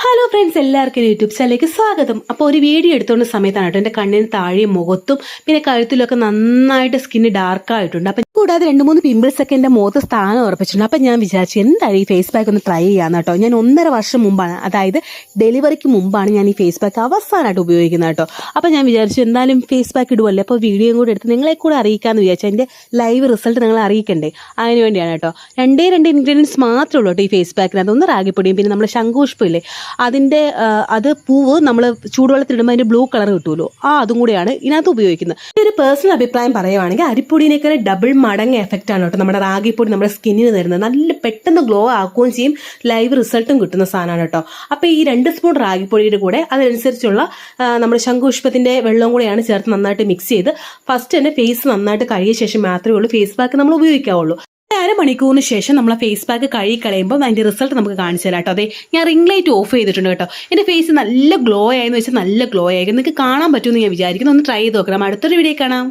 Hello friends, എല്ലാവർക്കും YouTube ചാനലിലേക്ക് സ്വാഗതം. അപ്പോൾ ഒരു വീഡിയോ എടുത്തുകൊണ്ട സമയത്താണ് കേട്ടോ എൻ്റെ കണ്ണിന് താഴെയും മുഖത്തും പിന്നെ കഴുത്തിലൊക്കെ നന്നായിട്ട് സ്കിന്ന് ഡാർക്ക് ആയിട്ടുണ്ട്. അപ്പം കൂടാതെ 2-3 പിമ്പിൾസ് ഒക്കെ എൻ്റെ മുഖത്ത് സ്ഥാനം ഉറപ്പിച്ചിട്ടുണ്ട്. അപ്പം ഞാൻ വിചാരിച്ചു എന്തായാലും ഈ ഫേസ് പാക്ക് ഒന്ന് ട്രൈ ചെയ്യാന്ന് കേട്ടോ. ഞാൻ 1.5 വർഷം മുമ്പാണ്, അതായത് ഡെലിവറിക്ക് മുമ്പാണ് ഞാൻ ഈ ഫേസ് പാക്ക് അവസാനമായിട്ട് ഉപയോഗിക്കുന്നത് കേട്ടോ. അപ്പം ഞാൻ വിചാരിച്ചു എന്തായാലും ഫേസ് പാക്ക് ഇടുവല്ലേ, അപ്പോൾ വീഡിയോയും കൂടെ എടുത്ത് നിങ്ങളെ കൂടെ അറിയിക്കാമെന്ന് വിചാരിച്ചു. എൻ്റെ ലൈവ് റിസൾട്ട് നിങ്ങളെ അറിയിക്കണ്ടേ, അതിന് വേണ്ടിയാണ് കേട്ടോ. 2 ഇൻഗ്രീഡിയൻസ് മാത്രമേ ഉള്ളൂ കേട്ടോ ഈ ഫേസ് പാക്കിനകത്ത്. ഒന്ന് റാഗിപ്പൊടിയും പിന്നെ നമ്മൾ ശംഖുപുഷ്പമില്ലേ അതിൻ്റെ അത് പൂവ് നമ്മൾ ചൂടുവെള്ളത്തിലിടുമ്പോൾ അതിൻ്റെ ബ്ലൂ കളർ കിട്ടുമല്ലോ, അതും കൂടെയാണ് ഇതിനകത്ത് ഉപയോഗിക്കുന്നത്. ഒരു പേഴ്സണൽ അഭിപ്രായം പറയുവാണെങ്കിൽ അരിപ്പൊടിയേക്കാൾ ഡബിൾ മടങ്ങ് എഫക്റ്റ് ആണ് കേട്ടോ നമ്മുടെ റാഗിപ്പൊടി നമ്മുടെ സ്കിന്നിന് തരുന്നത്. നല്ല പെട്ടെന്ന് ഗ്ലോ ആക്കുകയും ചെയ്യും, ലൈവ് റിസൾട്ടും കിട്ടുന്ന സാധനമാണ് കേട്ടോ. അപ്പോൾ ഈ 2 സ്പൂൺ റാഗിപ്പൊടിയുടെ കൂടെ അതിനനുസരിച്ചുള്ള നമ്മുടെ ശംഖുപുഷ്പത്തിൻ്റെ വെള്ളവും കൂടെയാണ് ചേർത്ത് നന്നായിട്ട് മിക്സ് ചെയ്ത് ഫസ്റ്റ് തന്നെ ഫേസ് നന്നായിട്ട് കഴുകിയ ശേഷം മാത്രമേ ഉള്ളൂ ഫേസ് പാക്ക് നമ്മൾ ഉപയോഗിക്കാവുള്ളൂ. 1/2 മണിക്കൂറിന് ശേഷം നമ്മൾ ഫേസ് പാക്ക് കഴുകി കളയുമ്പോൾ അതിൻ്റെ റിസൾട്ട് നമുക്ക് കാണിച്ചു തരാം കേട്ടോ. അതെ, ഞാൻ റിംഗ് ലൈറ്റ് ഓഫ് ചെയ്തിട്ടുണ്ട് കേട്ടോ. എൻ്റെ ഫേസ് നല്ല ഗ്ലോ ആയെന്ന് വെച്ചാൽ നല്ല ഗ്ലോ ആയി. നിങ്ങൾക്ക് കാണാൻ പറ്റുമെന്ന് ഞാൻ വിചാരിക്കുന്നു. ഒന്ന് ട്രൈ ചെയ്ത് നോക്കണം. അടുത്തൊരു വീഡിയോ കാണാം.